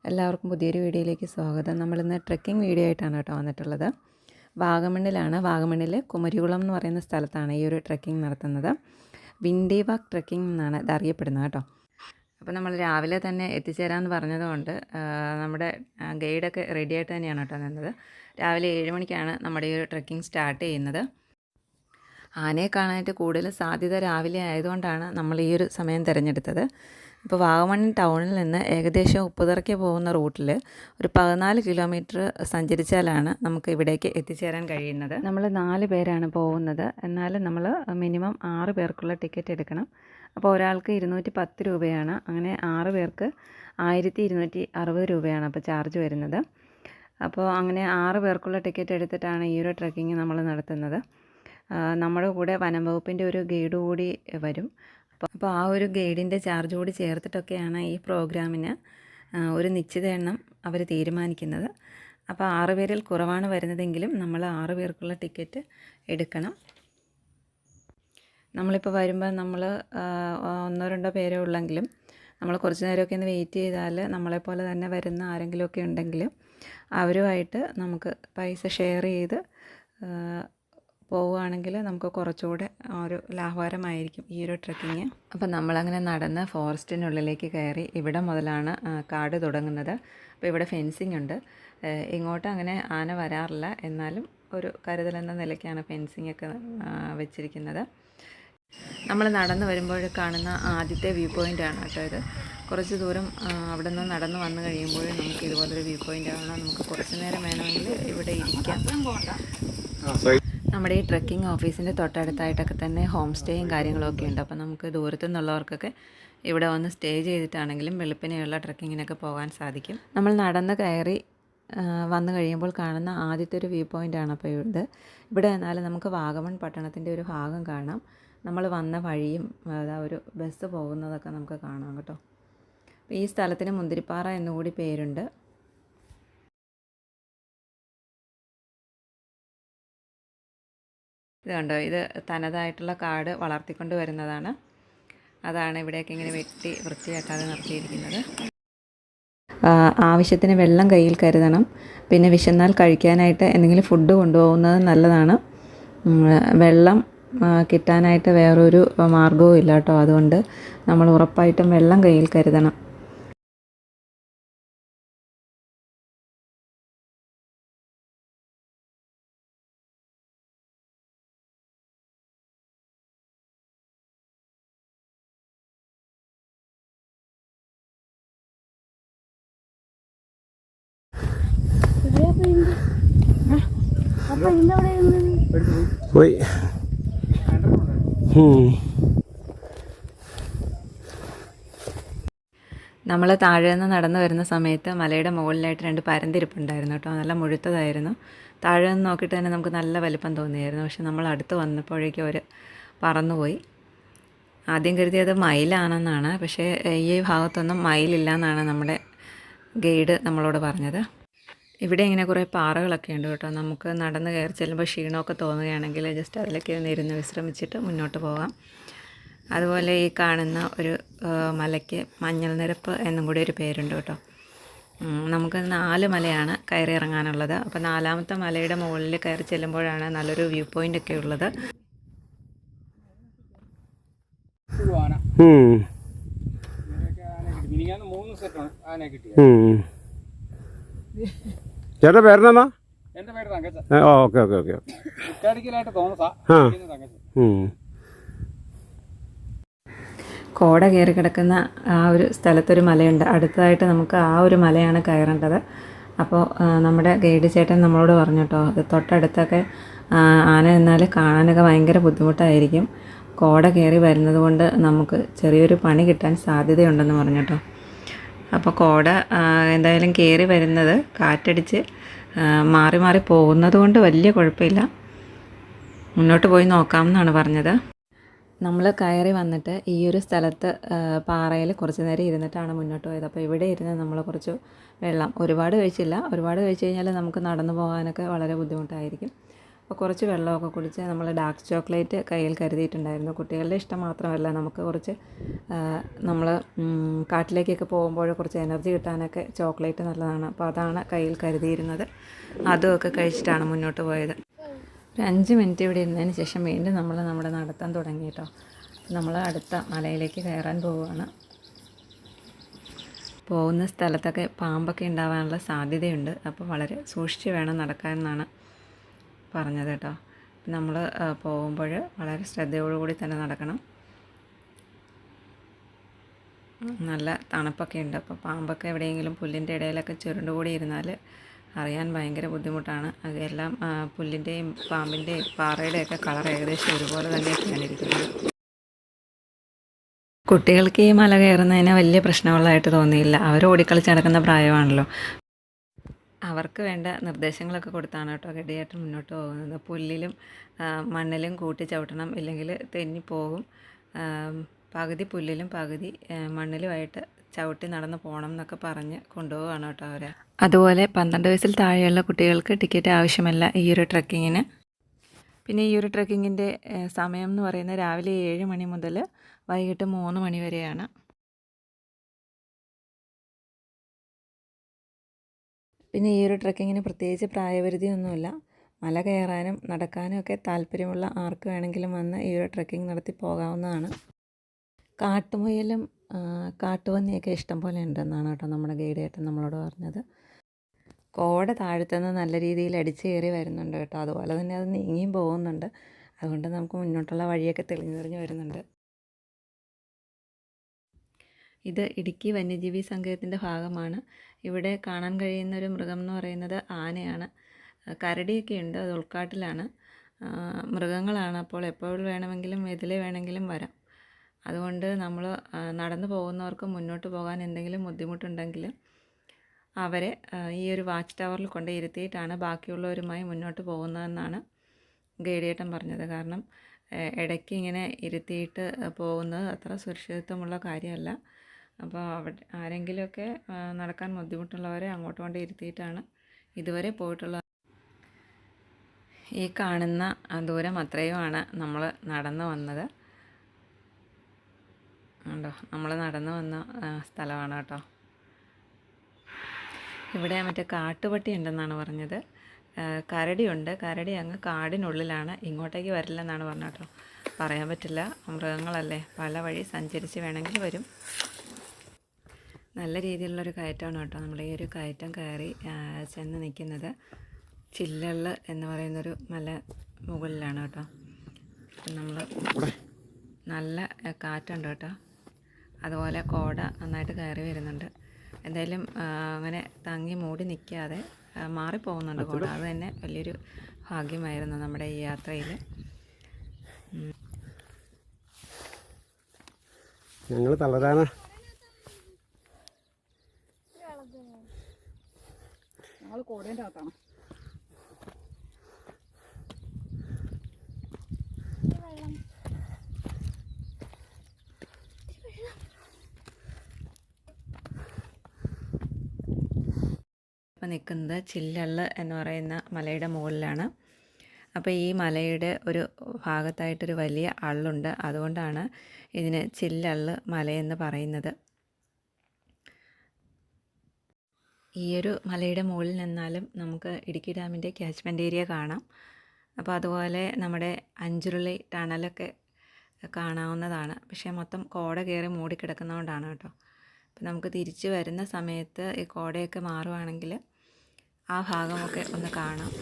എല്ലാവർക്കും പുതിയൊരു വീഡിയോയിലേക്ക് സ്വാഗതം. നമ്മളിന്ന് ട്രെക്കിംഗ് വീഡിയോ ആയിട്ടാണ് കേട്ടോ വന്നിട്ടുള്ളത്. വാഗമണ്ണിലാണ്. വാഗമണ്ണിൽ കുമരികുളം എന്ന് പറയുന്ന സ്ഥലത്താണ് ഈ ഒരു ട്രെക്കിംഗ് നടത്തുന്നത്. വിൻഡി വാക്ക് ട്രെക്കിംഗ് എന്നാണ് ഇത് അറിയപ്പെടുന്നത് കേട്ടോ. അപ്പോൾ നമ്മൾ രാവിലെ തന്നെ എത്തിച്ചേരാമെന്ന് പറഞ്ഞതുകൊണ്ട് നമ്മുടെ ഗൈഡൊക്കെ റെഡി ആയിട്ട് തന്നെയാണ് കേട്ടോ നിന്നത്. രാവിലെ 7 മണിക്കാണ് നമ്മുടെ ഈ ഒരു ട്രെക്കിംഗ് സ്റ്റാർട്ട് ചെയ്യുന്നത്. ആനയെ കാണാനായിട്ട് കൂടുതൽ സാധ്യത രാവിലെ ആയതുകൊണ്ടാണ് നമ്മൾ ഈ ഒരു സമയം തിരഞ്ഞെടുത്തത്. ഇപ്പോൾ വാഗമൺ ടൗണിൽ നിന്ന് ഏകദേശം ഉപ്പുതറയ്ക്ക് പോകുന്ന റൂട്ടിൽ ഒരു 14 കിലോമീറ്റർ സഞ്ചരിച്ചാലാണ് നമുക്ക് ഇവിടേക്ക് എത്തിച്ചേരാൻ കഴിയുന്നത്. നമ്മൾ 4 പേരാണ് പോകുന്നത്. എന്നാൽ നമ്മൾ മിനിമം 6 പേർക്കുള്ള ടിക്കറ്റ് എടുക്കണം. അപ്പോൾ ഒരാൾക്ക് 210 രൂപയാണ്. അങ്ങനെ 6 പേർക്ക് 1260 രൂപയാണ് അപ്പോൾ ചാർജ് വരുന്നത്. അപ്പോൾ അങ്ങനെ 6 പേർക്കുള്ള ടിക്കറ്റ് എടുത്തിട്ടാണ് ഈ ഒരു ട്രെക്കിങ് നമ്മൾ നടത്തുന്നത്. നമ്മുടെ കൂടെ വനം വകുപ്പിൻ്റെ ഒരു ഗൈഡ് കൂടി വരും. അപ്പോൾ ആ ഒരു ഗൈഡിൻ്റെ ചാർജ് കൂടി ചേർത്തിട്ടൊക്കെയാണ് ഈ പ്രോഗ്രാമിന് ഒരു നിശ്ചിത എണ്ണം അവർ തീരുമാനിക്കുന്നത്. അപ്പോൾ 6 പേരിൽ കുറവാണ് വരുന്നതെങ്കിലും നമ്മൾ 6 പേർക്കുള്ള ടിക്കറ്റ് എടുക്കണം. നമ്മളിപ്പോൾ വരുമ്പോൾ നമ്മൾ 1-2 പേരേ ഉള്ളെങ്കിലും നമ്മൾ കുറച്ച് നേരമൊക്കെ ഒന്ന് വെയിറ്റ് ചെയ്താൽ നമ്മളെപ്പോലെ തന്നെ വരുന്ന ആരെങ്കിലുമൊക്കെ ഉണ്ടെങ്കിൽ അവരുമായിട്ട് നമുക്ക് പൈസ ഷെയർ ചെയ്ത് പോവുകയാണെങ്കിൽ നമുക്ക് കുറച്ചുകൂടെ ഒരു ലാഭകരമായിരിക്കും ഈ ഒരു ട്രെക്കിങ്. അപ്പോൾ നമ്മളങ്ങനെ നടന്ന് ഫോറസ്റ്റിനുള്ളിലേക്ക് കയറി. ഇവിടെ മുതലാണ് കാട് തുടങ്ങുന്നത്. അപ്പോൾ ഇവിടെ ഫെൻസിങ് ഉണ്ട്. ഇങ്ങോട്ട് അങ്ങനെ ആന വരാറില്ല, എന്നാലും ഒരു കരുതലെന്ന നിലയ്ക്കാണ് ഫെൻസിങ് ഒക്കെ വെച്ചിരിക്കുന്നത്. നമ്മൾ നടന്ന് വരുമ്പോൾ കാണുന്ന ആദ്യത്തെ വ്യൂ പോയിൻ്റാണ് കേട്ടോ ഇത്. കുറച്ച് ദൂരം അവിടെ നിന്ന് നടന്ന് വന്നു കഴിയുമ്പോൾ നമുക്ക് ഇതുപോലൊരു വ്യൂ പോയിൻ്റ് ആണ്. നമുക്ക് കുറച്ച് നേരം വേണമെങ്കിൽ ഇവിടെ ഇരിക്കാം. നമ്മുടെ ഈ ട്രെക്കിംഗ് ഓഫീസിൻ്റെ തൊട്ടടുത്തായിട്ടൊക്കെ തന്നെ ഹോം സ്റ്റേയും കാര്യങ്ങളൊക്കെ ഉണ്ട്. അപ്പോൾ നമുക്ക് ദൂരത്തു നിന്നുള്ളവർക്കൊക്കെ ഇവിടെ വന്ന് സ്റ്റേ ചെയ്തിട്ടാണെങ്കിലും വെളുപ്പിനെയുള്ള ട്രെക്കിങ്ങിനൊക്കെ പോകാൻ സാധിക്കും. നമ്മൾ നടന്ന് കയറി വന്നു കഴിയുമ്പോൾ കാണുന്ന ആദ്യത്തെ ഒരു വ്യൂ പോയിൻ്റാണ് അപ്പോൾ ഇവിടെ എന്നാൽ നമുക്ക് വാഗമൺ പട്ടണത്തിൻ്റെ ഒരു ഭാഗം കാണാം. നമ്മൾ വന്ന വഴിയും ഒരു ബസ് പോകുന്നതൊക്കെ നമുക്ക് കാണാം കേട്ടോ. അപ്പോൾ ഈ സ്ഥലത്തിന് മുന്തിരിപ്പാറ എന്നുകൂടി പേരുണ്ട്. ഇത് കണ്ടോ, ഇത് തനതായിട്ടുള്ള കാട് വളർത്തിക്കൊണ്ട് വരുന്നതാണ്. അതാണ് ഇവിടെയൊക്കെ ഇങ്ങനെ വെട്ടി വൃത്തിയാക്കാതെ നിർത്തിയിരിക്കുന്നത്. ആവശ്യത്തിന് വെള്ളം കയ്യിൽ കരുതണം. പിന്നെ വിശന്നാൽ കഴിക്കാനായിട്ട് എന്തെങ്കിലും ഫുഡ് കൊണ്ടുപോകുന്നത് നല്ലതാണ്. വെള്ളം കിട്ടാനായിട്ട് വേറൊരു മാർഗവും ഇല്ല കേട്ടോ. അതുകൊണ്ട് നമ്മൾ ഉറപ്പായിട്ടും വെള്ളം കയ്യിൽ കരുതണം. പോയി നമ്മൾ താഴെ നിന്ന് നടന്നു വരുന്ന സമയത്ത് മലയുടെ മുകളിലായിട്ട് 2 പരന്തിരിപ്പുണ്ടായിരുന്നു കേട്ടോ. നല്ല മുഴുത്തതായിരുന്നു. താഴെ നിന്ന് നോക്കിയിട്ട് തന്നെ നമുക്ക് നല്ല വലിപ്പം തോന്നിയായിരുന്നു. പക്ഷെ നമ്മൾ അടുത്ത് വന്നപ്പോഴേക്കും അവർ പറന്നുപോയി. ആദ്യം കരുതിയത് മയിലാണെന്നാണ്. പക്ഷേ ഈ ഭാഗത്തൊന്നും മയിലില്ല എന്നാണ് നമ്മുടെ ഗൈഡ് നമ്മളോട് പറഞ്ഞത്. ഇവിടെ ഇങ്ങനെ കുറേ പാറകളൊക്കെ ഉണ്ട് കേട്ടോ. നമുക്ക് നടന്ന് കയറി ചെല്ലുമ്പോൾ ക്ഷീണമൊക്കെ തോന്നുകയാണെങ്കിൽ ജസ്റ്റ് അതിലൊക്കെ ഒന്ന് ഇരുന്ന് വിശ്രമിച്ചിട്ട് മുന്നോട്ട് പോകാം. അതുപോലെ ഈ കാണുന്ന ഒരു മലയ്ക്ക് മഞ്ഞൾ നിരപ്പ് എന്നും കൂടി ഒരു പേരുണ്ട് കേട്ടോ. നമുക്ക് 4 മലയാണ് കയറി ഇറങ്ങാനുള്ളത്. അപ്പോൾ 4ാമത്തെ മലയുടെ മുകളിൽ കയറി ചെല്ലുമ്പോഴാണ് നല്ലൊരു വ്യൂ പോയിൻ്റ് ഒക്കെ ഉള്ളത്. ചേട്ടാ പേരെന്നാ? എൻ്റെ പേര് തങ്കച്ചൻ. Okay okay okay. ഇക്കാടിക്കലായിട്ട് തോമസാ. കോട കയറി കിടക്കുന്ന ആ ഒരു സ്ഥലത്തൊരു മലയുണ്ട്. അടുത്തതായിട്ട് നമുക്ക് ആ ഒരു മലയാണ് കയറേണ്ടത്. അപ്പോൾ നമ്മുടെ ഗൈഡ് ചേട്ടൻ നമ്മളോട് പറഞ്ഞു കേട്ടോ, അത് തൊട്ടടുത്തൊക്കെ ആന നിന്നാൽ കാണാനൊക്കെ ഭയങ്കര ബുദ്ധിമുട്ടായിരിക്കും. കോട കയറി വരുന്നത് കൊണ്ട് നമുക്ക് ചെറിയൊരു പണി കിട്ടാൻ സാധ്യതയുണ്ടെന്ന് പറഞ്ഞു കേട്ടോ. അപ്പോൾ കോട എന്തായാലും കയറി വരുന്നത് കാറ്റടിച്ച് മാറി മാറി പോകുന്നത് കൊണ്ട് വലിയ കുഴപ്പമില്ല. മുന്നോട്ട് പോയി നോക്കാമെന്നാണ് പറഞ്ഞത്. നമ്മൾ കയറി വന്നിട്ട് ഈ ഒരു സ്ഥലത്ത് പാറയിൽ കുറച്ച് നേരം ഇരുന്നിട്ടാണ് മുന്നോട്ട് പോയത്. അപ്പോൾ ഇവിടെ ഇരുന്ന് നമ്മൾ കുറച്ച് വെള്ളം ഒരുപാട് കഴിച്ചില്ല. ഒരുപാട് കഴിച്ച് കഴിഞ്ഞാൽ നമുക്ക് നടന്നു പോകാനൊക്കെ വളരെ ബുദ്ധിമുട്ടായിരിക്കും. അപ്പോൾ കുറച്ച് വെള്ളമൊക്കെ കുടിച്ച് നമ്മൾ ഡാർക്ക് ചോക്ലേറ്റ് കയ്യിൽ കരുതിയിട്ടുണ്ടായിരുന്നു. കുട്ടികളുടെ ഇഷ്ടം മാത്രമല്ല, നമുക്ക് കുറച്ച് നമ്മൾ കാട്ടിലേക്കൊക്കെ പോകുമ്പോൾ കുറച്ച് എനർജി കിട്ടാനൊക്കെ ചോക്ലേറ്റ് നല്ലതാണ്. അപ്പോൾ അതാണ് കയ്യിൽ കരുതിയിരുന്നത്. അതുമൊക്കെ കഴിച്ചിട്ടാണ് മുന്നോട്ട് പോയത്. ഒരു 5 മിനിറ്റ് ഇവിടെ ഇരുന്നതിന് ശേഷം വീണ്ടും നമ്മൾ നമ്മുടെ നടത്താൻ തുടങ്ങി കേട്ടോ. നമ്മൾ അടുത്ത മലയിലേക്ക് കയറാൻ പോവുകയാണ്. പോകുന്ന സ്ഥലത്തൊക്കെ പാമ്പൊക്കെ ഉണ്ടാവാനുള്ള സാധ്യതയുണ്ട്. അപ്പോൾ വളരെ സൂക്ഷിച്ച് വേണം നടക്കാൻ എന്നാണ് പറഞ്ഞത് കേട്ടോ. നമ്മൾ പോകുമ്പോൾ വളരെ ശ്രദ്ധയോടുകൂടി തന്നെ നടക്കണം. നല്ല തണുപ്പൊക്കെ ഉണ്ട്. അപ്പോൾ പാമ്പൊക്കെ എവിടെയെങ്കിലും പുല്ലിൻ്റെ ഇടയിലൊക്കെ ചുരുണ്ടുകൂടി ഇരുന്നാൽ അറിയാൻ ഭയങ്കര ബുദ്ധിമുട്ടാണ്. അതെല്ലാം പുല്ലിൻ്റെയും പാമ്പിൻ്റെയും പാറയുടെയൊക്കെ കളർ ഏകദേശം ഒരുപോലെ തന്നെയൊക്കെയാണ് ഇരിക്കുന്നത്. കുട്ടികൾക്ക് ഈ മല കയറുന്നതിന് വലിയ പ്രശ്നമുള്ളതായിട്ട് തോന്നിയില്ല. അവർ ഓടിക്കളിച്ച് നടക്കുന്ന പ്രായമാണല്ലോ. അവർക്ക് വേണ്ട നിർദ്ദേശങ്ങളൊക്കെ കൊടുത്താണ് കേട്ടോ ഗഡിയേട്ടൻ മുന്നോട്ട് പോകുന്നത്. പുല്ലിലും മണ്ണിലും കൂട്ടി ചവിട്ടണം, ഇല്ലെങ്കിൽ തെന്നിപ്പോകും. പകുതി പുല്ലിലും പകുതി മണ്ണിലുമായിട്ട് ചവിട്ടി നടന്ന് പോകണം എന്നൊക്കെ പറഞ്ഞ് കൊണ്ടുപോവുകയാണ് കേട്ടോ അവരെ. അതുപോലെ 12 വയസ്സിൽ താഴെയുള്ള കുട്ടികൾക്ക് ടിക്കറ്റ് ആവശ്യമല്ല ഈ ഒരു ട്രക്കിങ്ങിന്. പിന്നെ ഈ ഒരു ട്രക്കിങ്ങിൻ്റെ സമയം എന്ന് പറയുന്നത് രാവിലെ 7 മണി മുതൽ വൈകിട്ട് 3 മണി വരെയാണ്. പിന്നെ ഈ ഒരു ട്രക്കിങ്ങിന് പ്രത്യേകിച്ച് പ്രായപരിധിയൊന്നുമില്ല. മല കയറാനും നടക്കാനും ഒക്കെ താല്പര്യമുള്ള ആർക്ക് വേണമെങ്കിലും വന്ന് ഈ ഒരു ട്രക്കിംഗ് നടത്തി പോകാവുന്നതാണ്. കാട്ടുമുയലും കാട്ടുപന്നിയൊക്കെ ഇഷ്ടം പോലെ ഉണ്ടെന്നാണ് കേട്ടോ നമ്മുടെ ഗൈഡേട്ടൻ നമ്മളോട് പറഞ്ഞത്. കോട താഴത്തുനിന്ന് നല്ല രീതിയിൽ അടിച്ചു കയറി വരുന്നുണ്ട് കേട്ടോ. അതുപോലെ തന്നെ അത് നീങ്ങിയും പോകുന്നുണ്ട്. അതുകൊണ്ട് നമുക്ക് മുന്നോട്ടുള്ള വഴിയൊക്കെ തെളിഞ്ഞു വരുന്നുണ്ട്. ഇത് ഇടുക്കി വന്യജീവി സങ്കേതത്തിൻ്റെ ഭാഗമാണ്. ഇവിടെ കാണാൻ കഴിയുന്ന ഒരു മൃഗം എന്ന് പറയുന്നത് ആനയാണ്. കരടിയൊക്കെ ഉണ്ട്, അത് ഉൾക്കാട്ടിലാണ്. മൃഗങ്ങളാണ്, അപ്പോൾ എപ്പോൾ വേണമെങ്കിലും എതിലെ വേണമെങ്കിലും വരാം. അതുകൊണ്ട് നമ്മൾ നടന്നു പോകുന്നവർക്ക് മുന്നോട്ട് പോകാൻ എന്തെങ്കിലും ബുദ്ധിമുട്ടുണ്ടെങ്കിൽ അവരെ ഈ ഒരു വാച്ച് ടവറിൽ കൊണ്ട് ഇരുത്തിയിട്ടാണ് ബാക്കിയുള്ളവരുമായി മുന്നോട്ട് പോകുന്നതെന്നാണ് ഗൈഡേട്ടൻ പറഞ്ഞത്. കാരണം ഇടയ്ക്ക് ഇങ്ങനെ ഇരുത്തിയിട്ട് പോകുന്നത് അത്ര സുരക്ഷിതത്വമുള്ള കാര്യമല്ല. അപ്പോൾ അവിടെ ആരെങ്കിലുമൊക്കെ നടക്കാൻ ബുദ്ധിമുട്ടുള്ളവരെ അങ്ങോട്ട് കൊണ്ട് ഇരുത്തിയിട്ടാണ് ഇതുവരെ പോയിട്ടുള്ളത്. ഈ കാണുന്ന ദൂരം അത്രയുമാണ് നമ്മൾ നടന്നു വന്നത്. ഉണ്ടോ, നമ്മൾ നടന്നു വന്ന സ്ഥലമാണ് കേട്ടോ. ഇവിടെ മറ്റേ കാട്ടുപട്ടി ഉണ്ടെന്നാണ് പറഞ്ഞത്. കരടിയുണ്ട്. കരടി അങ്ങ് കാടിനുള്ളിലാണ്, ഇങ്ങോട്ടേക്ക് വരില്ലെന്നാണ് പറഞ്ഞത് കേട്ടോ. പറയാൻ പറ്റില്ല, മൃഗങ്ങളല്ലേ, പല വഴി സഞ്ചരിച്ച് വേണമെങ്കിൽ വരും. നല്ല രീതിയിലുള്ളൊരു കയറ്റമാണ് കേട്ടോ. നമ്മൾ ഈ ഒരു കയറ്റം കയറി ചെന്ന് നിൽക്കുന്നത് ചില്ലള്ള് എന്ന് പറയുന്നൊരു മല മുകളിലാണ് കേട്ടോ. നമ്മൾ നല്ല കാറ്റുണ്ട് കേട്ടോ. അതുപോലെ കോട നന്നായിട്ട് കയറി വരുന്നുണ്ട്. എന്തായാലും അങ്ങനെ തങ്ങി മൂടി നിൽക്കാതെ മാറിപ്പോകുന്നുണ്ട് കോട. അത് തന്നെ വലിയൊരു ഭാഗ്യമായിരുന്നു നമ്മുടെ ഈ യാത്രയിൽ. ഞങ്ങൾ തളരാനാ ഞങ്ങൾ കോടേൻ്റെ അകത്താണ്. ഇപ്പോൾ നിൽക്കുന്നത് ചില്ലള്ള് എന്ന് പറയുന്ന മലയുടെ മുകളിലാണ്. അപ്പോൾ ഈ മലയുടെ ഒരു ഭാഗത്തായിട്ടൊരു വലിയ അള്ളുണ്ട്. അതുകൊണ്ടാണ് ഇതിന് ചില്ലള്ള് മലയെന്ന് പറയുന്നത്. ഈ ഒരു മലയുടെ മുകളിൽ നിന്നാലും നമുക്ക് ഇടുക്കി ഡാമിൻ്റെ ക്യാച്ച്മെൻ്റ് ഏരിയ കാണാം. അപ്പോൾ അതുപോലെ നമ്മുടെ അഞ്ചുരുളി ടണലൊക്കെ കാണാവുന്നതാണ്. പക്ഷേ മൊത്തം കോട കയറി മൂടിക്കിടക്കുന്നതുകൊണ്ടാണ് കേട്ടോ. അപ്പോൾ നമുക്ക് തിരിച്ച് വരുന്ന സമയത്ത് ഈ കോടയൊക്കെ മാറുവാണെങ്കിൽ ആ ഭാഗമൊക്കെ ഒന്ന് കാണാം.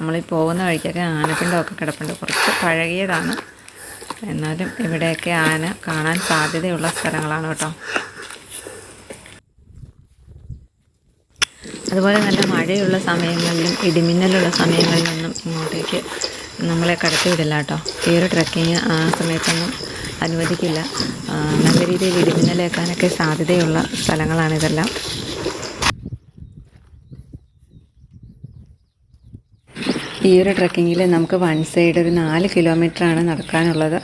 നമ്മളീ പോകുന്ന വഴിക്കൊക്കെ ആനപ്പിണ്ടമൊക്കെ കിടപ്പുണ്ട്. കുറച്ച് പഴകിയതാണ്, എന്നാലും ഇവിടെയൊക്കെ ആന കാണാൻ സാധ്യതയുള്ള സ്ഥലങ്ങളാണ് കേട്ടോ. അതുപോലെ നല്ല മഴയുള്ള സമയങ്ങളിലും ഇടിമിന്നലുള്ള സമയങ്ങളിലൊന്നും ഇങ്ങോട്ടേക്ക് നമ്മളെ കടത്തിവിടില്ല കേട്ടോ. ഈ ഒരു ട്രക്കിങ് ആ സമയത്തൊന്നും അനുവദിക്കില്ല. നല്ല രീതിയിൽ ഇടിമിന്നലേക്കാനൊക്കെ സാധ്യതയുള്ള സ്ഥലങ്ങളാണിതെല്ലാം. ഈ ഒരു ട്രക്കിങ്ങിൽ നമുക്ക് വൺ സൈഡ് ഒരു 4 കിലോമീറ്ററാണ് നടക്കാനുള്ളത്.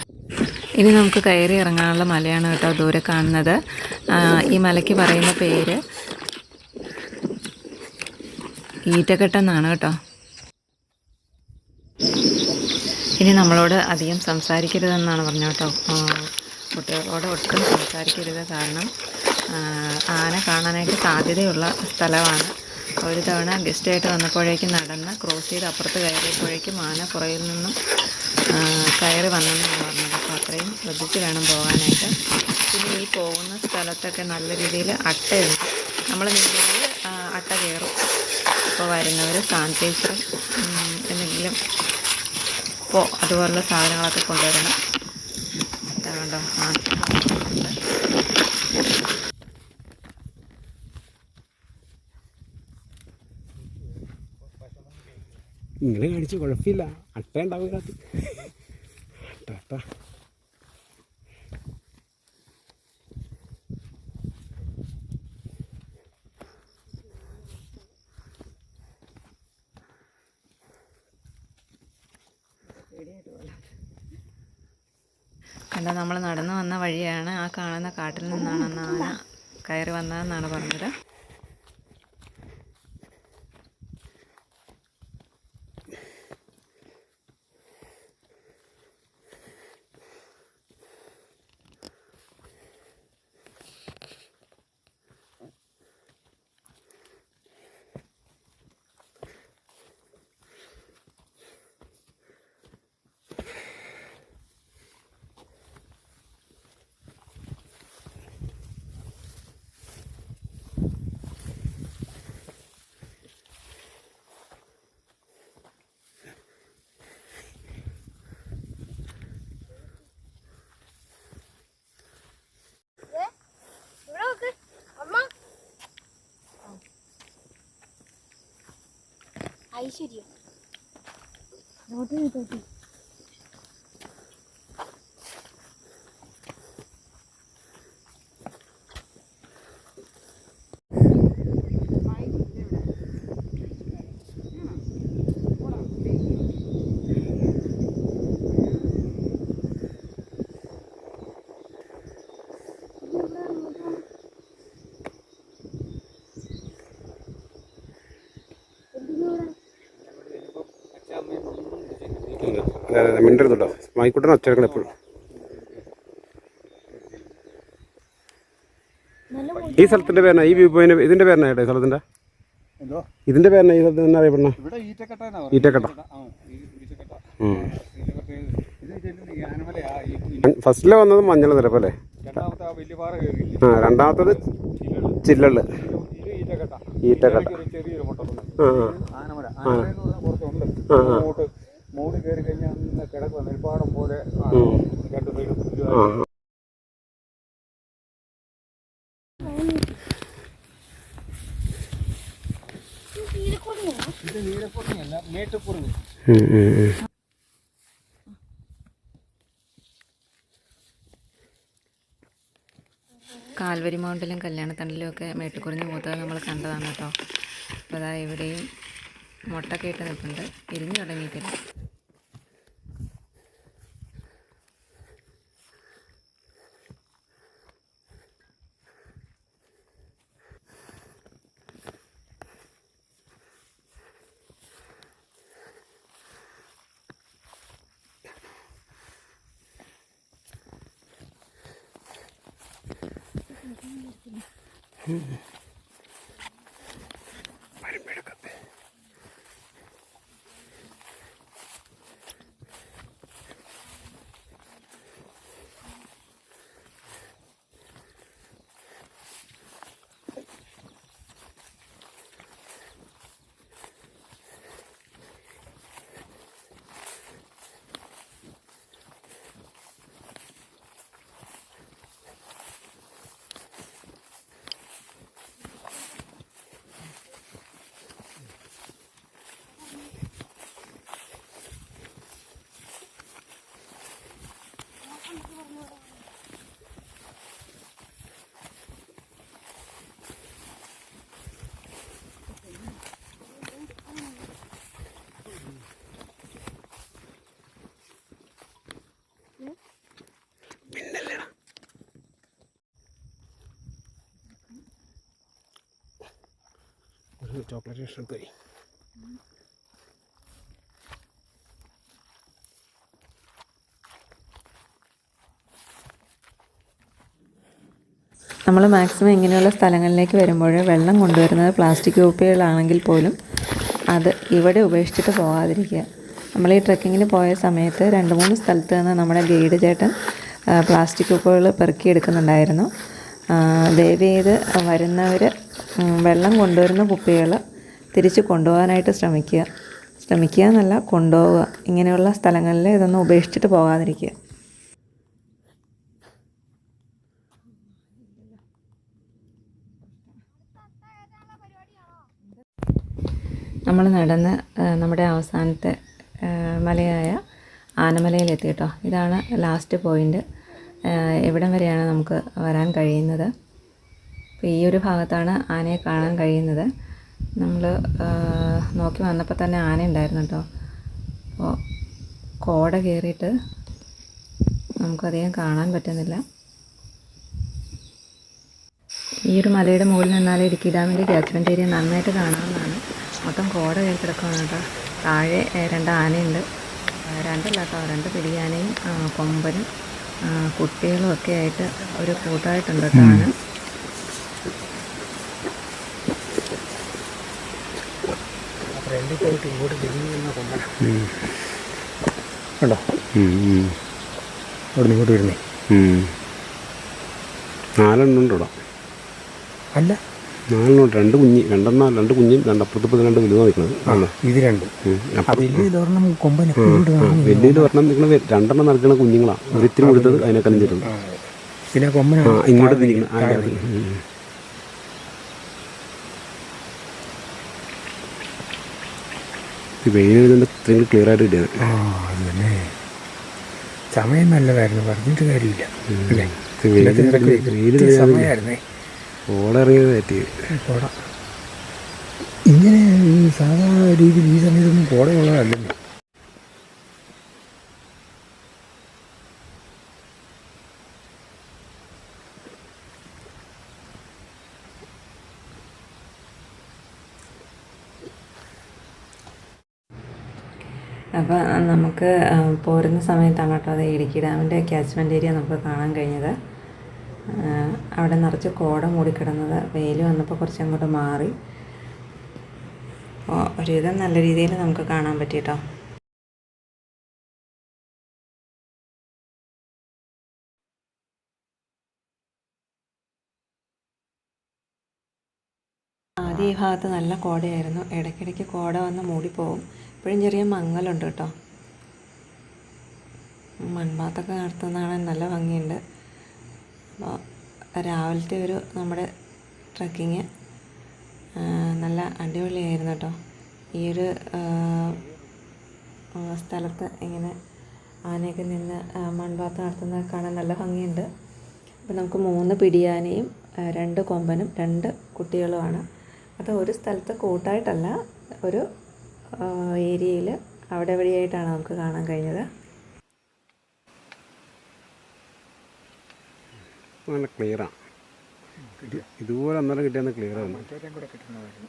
ഇനി നമുക്ക് കയറി ഇറങ്ങാനുള്ള മലയാണ് കേട്ടോ ദൂരെ കാണുന്നത്. ഈ മലയ്ക്ക് പറയുന്ന പേര് ഈറ്റക്കെട്ടെന്നാണ് കേട്ടോ. ഇനി നമ്മളോട് അധികം സംസാരിക്കരുതെന്നാണ് പറഞ്ഞു കേട്ടോ. കുട്ടികളോട് ഒട്ടും സംസാരിക്കരുത്. കാരണം ആന കാണാനായിട്ട് സാധ്യതയുള്ള സ്ഥലമാണ്. ഒരു തവണ ഗസ്റ്റായിട്ട് വന്നപ്പോഴേക്കും നടന്ന് ക്രോസ് ചെയ്ത് അപ്പുറത്ത് കയറിയപ്പോഴേക്കും ആന പുറകിൽ നിന്നും കയറി വന്നെന്നാണ് പറഞ്ഞത്. അപ്പോൾ അത്രയും ശ്രദ്ധിച്ച് വേണം പോകാനായിട്ട്. പിന്നെ ഈ പോകുന്ന സ്ഥലത്തൊക്കെ നല്ല രീതിയിൽ അട്ടയുണ്ട്. നമ്മൾ നീന്തിയാൽ അട്ട കയറും. അപ്പോൾ വരുന്നവർ സാനിറ്റൈസറും എന്തെങ്കിലും അതുപോലുള്ള സാധനങ്ങളൊക്കെ കൊണ്ടുവരണം. കണ്ടോ ഇങ്ങനെ കാണിച്ച് കുഴപ്പമില്ല. അട്ട ഉണ്ടാവും ഇതിനകത്ത്. അട്ട കണ്ട നമ്മൾ നടന്നു വന്ന വഴിയാണ്. ആ കാണുന്ന കാട്ടിൽ നിന്നാണ് അന്ന് ആന കയറി വന്നതെന്നാണ് പറഞ്ഞത്. ഐശ്വര്യം മിണ്ടരുന്നുണ്ടോ? മായിക്കുട്ടനെ ഒച്ചയെടുക്കണം എപ്പോഴും. ഈ സ്ഥലത്തിന്റെ പേരണ, ഈ വ്യൂ പോയിന്റ് ഇതിന്റെ പേരണ ഈ സ്ഥലത്തിന്റെ, ഇതിന്റെ പേരണ ഈ സ്ഥലത്ത് തന്നെ അറിയപ്പെടണ ഈറ്റക്കട്ട. ഫസ്റ്റില് വന്നത് മഞ്ഞൾ നിരപ്പല്ലേ? രണ്ടാമത്തത് ചില്ലള്ള് ഈറ്റക്കട്ട. മൂടി കയറി കഴിഞ്ഞാൽ കിടക്കുക നെൽപ്പാടം പോലെ രണ്ടു സൈഡും ഇത് നീലക്കുറിഞ്ഞല്ല, മേട്ടുക്കുറിഞ്ഞ്. കാൽവരി മൗണ്ടിലും കല്യാണത്തണ്ടിലും ഒക്കെ മേട്ടുക്കുറിഞ്ഞ് മൂത്തത് നമ്മൾ കണ്ടതാണ് കേട്ടോ. അപ്പോൾ അതാ ഇവിടെയും മുട്ടൊക്കെ ഇട്ട് നിൽപ്പുണ്ട്. ഇരിഞ്ഞു തുടങ്ങിയിട്ടില്ല. ചോക്ലേറ്റ് ഇഷ്ടമായി. നമ്മൾ മാക്സിമം ഇങ്ങനെയുള്ള സ്ഥലങ്ങളിലേക്ക് വരുമ്പോൾ വെള്ളം കൊണ്ടുവരുന്നത് പ്ലാസ്റ്റിക് കുപ്പികളാണെങ്കിൽ പോലും അത് ഇവിടെ ഉപേക്ഷിച്ചിട്ട് പോകാതിരിക്കുക. നമ്മൾ ഈ ട്രെക്കിങ്ങിന് പോയ സമയത്ത് 2-3 സ്ഥലത്ത് നിന്ന് നമ്മുടെ ഗൈഡ് ചേട്ടൻ പ്ലാസ്റ്റിക് കുപ്പികൾ പെറുക്കിയെടുക്കുന്നുണ്ടായിരുന്നു. ദയവ് ചെയ്ത് വരുന്നവർ വെള്ളം കൊണ്ടുവരുന്ന കുപ്പികൾ തിരിച്ച് കൊണ്ടുപോകാനായിട്ട് ശ്രമിക്കുക എന്നല്ല, കൊണ്ടുപോവുക. ഇങ്ങനെയുള്ള സ്ഥലങ്ങളിൽ ഇതൊന്നും ഉപേക്ഷിച്ചിട്ട് പോകാതിരിക്കുക. നമ്മൾ നടന്ന് നമ്മുടെ അവസാനത്തെ മലയായ ആനമലയിലെത്തി കേട്ടോ. ഇതാണ് ലാസ്റ്റ് പോയിൻ്റ്. ഇവിടം വരെയാണ് നമുക്ക് വരാൻ കഴിയുന്നത്. അപ്പോൾ ഈ ഒരു ഭാഗത്താണ് ആനയെ കാണാൻ കഴിയുന്നത്. നമ്മൾ നോക്കി വന്നപ്പോൾ തന്നെ ആന ഉണ്ടായിരുന്നു കേട്ടോ. അപ്പോൾ കോട കയറിയിട്ട് നമുക്കധികം കാണാൻ പറ്റുന്നില്ല. ഈ ഒരു മലയുടെ മുകളിൽ നിന്നാൽ ഇടുക്കി ഡാമിൻ്റെ ക്യാച്ച്മെൻറ്റ് ഏരിയ നന്നായിട്ട് കാണാവുന്നതാണ്. മൊത്തം കോട കയറി കിടക്കുകയാണ് കേട്ടോ. താഴെ 2 ആനയുണ്ട്. 2 അല്ല കേട്ടോ, 2 പിടിയാനയും കൊമ്പനും കുട്ടികളും ഒക്കെ ആയിട്ട് ഒരു കൂട്ടമായിട്ടുണ്ട് കേട്ടോ ആന. കണ്ടോ അവിടെ ഇങ്ങോട്ട് വരുന്നേ 4 ഉണ്ട് ഇവിടെ. അല്ല 4 2 കുഞ്ഞ്, 2 കുഞ്ഞും 2 അപ്പുറത്ത് 2 വലുതാണ് നിൽക്കുന്നത്. ഇത് 2 വലിയൊരെണ്ണം കൊമ്പൻ വലിയ ഒരെണ്ണം നിൽക്കുന്ന 2 നടക്കുന്ന കുഞ്ഞുങ്ങളാണ്. ഒരിത്തിരി കൊടുത്തത് അതിനേക്കാളും ചെയ്തിട്ടുണ്ട്. പിന്നെ കൊമ്പന ഇങ്ങോട്ട് തിരിക്കണം. വെയിലിൻ്റെ ഇത്രയും ക്ലിയർ ആയിട്ട് കിട്ടിയത്. അത് തന്നെ സമയം നല്ലതായിരുന്നു, പറഞ്ഞിട്ട് കാര്യമില്ല. വെയിൽ സമയമായിരുന്നേ ഓടെ ഇറങ്ങിയത് പറ്റി. കോട ഇങ്ങനെ ഈ സാധാ രീതിയിൽ ഈ സമയത്തൊന്നും കോടയുള്ളതല്ലല്ലോ. അപ്പോൾ നമുക്ക് പോരുന്ന സമയത്താണ് കേട്ടോ അത് ഇടുക്കി ഡാമിൻ്റെ ക്യാച്ച്മെൻറ്റ് ഏരിയ നമുക്ക് കാണാൻ കഴിഞ്ഞത്. അവിടെ നിറച്ച് കോട മൂടിക്കിടന്നത്. വെയിൽ വന്നപ്പോൾ കുറച്ച് അങ്ങോട്ട് മാറി. അപ്പോൾ ഒരുവിധം നല്ല രീതിയിൽ നമുക്ക് കാണാൻ പറ്റി കേട്ടോ. ആദ്യം ഈ ഭാഗത്ത് നല്ല കോടയായിരുന്നു. ഇടയ്ക്കിടയ്ക്ക് കോട വന്ന് മൂടിപ്പോവും. ഇപ്പോഴും ചെറിയ മങ്ങലുണ്ട് കേട്ടോ. മൺപാത്തൊക്കെ നടത്തുന്ന കാണാൻ നല്ല ഭംഗിയുണ്ട്. അപ്പോൾ രാവിലത്തെ ഒരു നമ്മുടെ ട്രക്കിങ് നല്ല അടിപൊളിയായിരുന്നു കേട്ടോ. ഈ ഒരു സ്ഥലത്ത് ഇങ്ങനെ ആനയൊക്കെ നിന്ന് മൺപാത്ത് നടത്തുന്നത് കാണാൻ നല്ല ഭംഗിയുണ്ട്. അപ്പോൾ നമുക്ക് 3 പിടിയാനയും 2 കൊമ്പനും 2 കുട്ടികളുമാണ്. അത് ഒരു സ്ഥലത്ത് കൂട്ടായിട്ടല്ല, ഒരു ഏരിയയിൽ അവിടെ എവിടെയായിട്ടാണ് നമുക്ക് കാണാൻ കഴിഞ്ഞത്. നല്ല ക്ലിയറാണ്. ഇതുപോലെ അന്നേരം കിട്ടിയാൽ ക്ലിയറാണ്. മറ്റേറ്റം കൂടെ കിട്ടണമായിരുന്നു,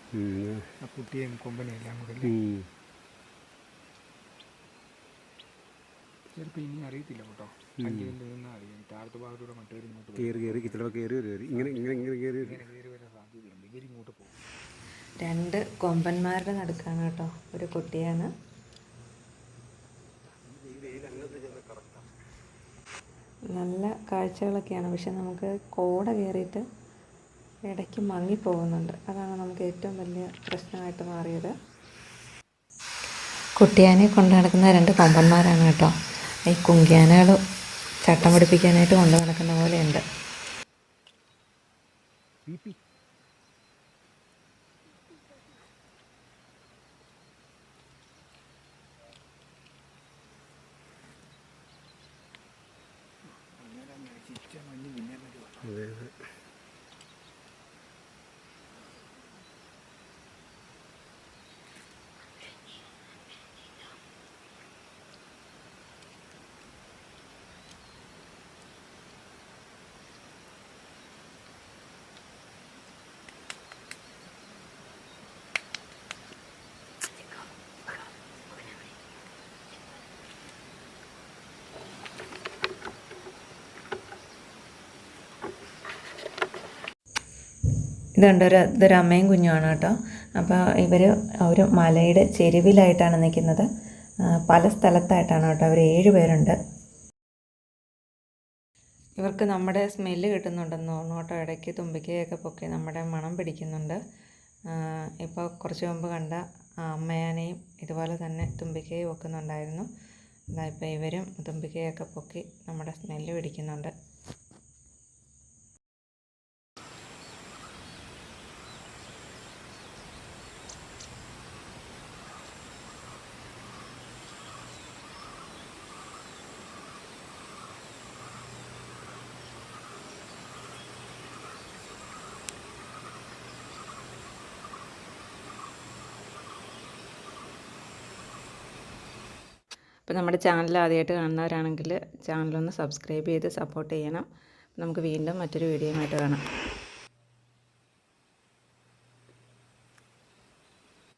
ആ കുട്ടിയും കൊമ്പനെയും എല്ലാം കൂടെ. ചിലപ്പോൾ ഇനി അറിയത്തില്ല കേട്ടോ. അറിയാം താഴത്തെ ഭാഗത്തൂടെ മറ്റൊരു ഇങ്ങോട്ട് കയറി ചിലപ്പോൾ കയറി ഇങ്ങനെ കയറി വരാൻ സാധ്യതയുണ്ട്. ഇവരിങ്ങോട്ട് പോകും. 2 കൊമ്പന്മാരുടെ നടുക്കാണ് കേട്ടോ ഒരു കുട്ടിയാണ്. നല്ല കാഴ്ചകളൊക്കെയാണ്. പക്ഷെ നമുക്ക് കോട കയറിയിട്ട് ഇടയ്ക്ക് മങ്ങിപ്പോകുന്നുണ്ട്. അതാണ് നമുക്ക് ഏറ്റവും വലിയ പ്രശ്നമായിട്ട് മാറിയത്. കുട്ടിയാനെ കൊണ്ട് നടക്കുന്ന 2 കൊമ്പന്മാരാണ് കേട്ടോ. ഈ കുങ്കിയാനകൾ ചട്ടം പിടിപ്പിക്കാനായിട്ട് കൊണ്ട് നടക്കുന്ന പോലെയുണ്ട്. ഇതൊരു അമ്മയും കുഞ്ഞുമാണ് കേട്ടോ. അപ്പോൾ ഇവർ ഒരു മലയുടെ ചെരുവിലായിട്ടാണ് നിൽക്കുന്നത്. പല സ്ഥലത്തായിട്ടാണ് കേട്ടോ. അവർ 7 പേരുണ്ട്. ഇവർക്ക് നമ്മുടെ സ്മെല്ല് കിട്ടുന്നുണ്ടെന്ന് തോന്നുന്നു കേട്ടോ. ഇടയ്ക്ക് തുമ്പിക്കയൊക്കെ പൊക്കി നമ്മുടെ മണം പിടിക്കുന്നുണ്ട്. ഇപ്പോൾ കുറച്ച് മുമ്പ് കണ്ട അമ്മയാനെയും ഇതുപോലെ തന്നെ തുമ്പിക്കൈ പൊക്കുന്നുണ്ടായിരുന്നു. ഇപ്പോൾ ഇവരും തുമ്പിക്കയൊക്കെ പൊക്കി നമ്മുടെ സ്മെല്ല് പിടിക്കുന്നുണ്ട്. അപ്പോൾ നമ്മുടെ ചാനൽ ആദ്യമായിട്ട് കാണുന്നവരാണെങ്കിൽ ചാനലൊന്ന് സബ്സ്ക്രൈബ് ചെയ്ത് സപ്പോർട്ട് ചെയ്യണം. നമുക്ക് വീണ്ടും മറ്റൊരു വീഡിയോയുമായിട്ട് കാണാം.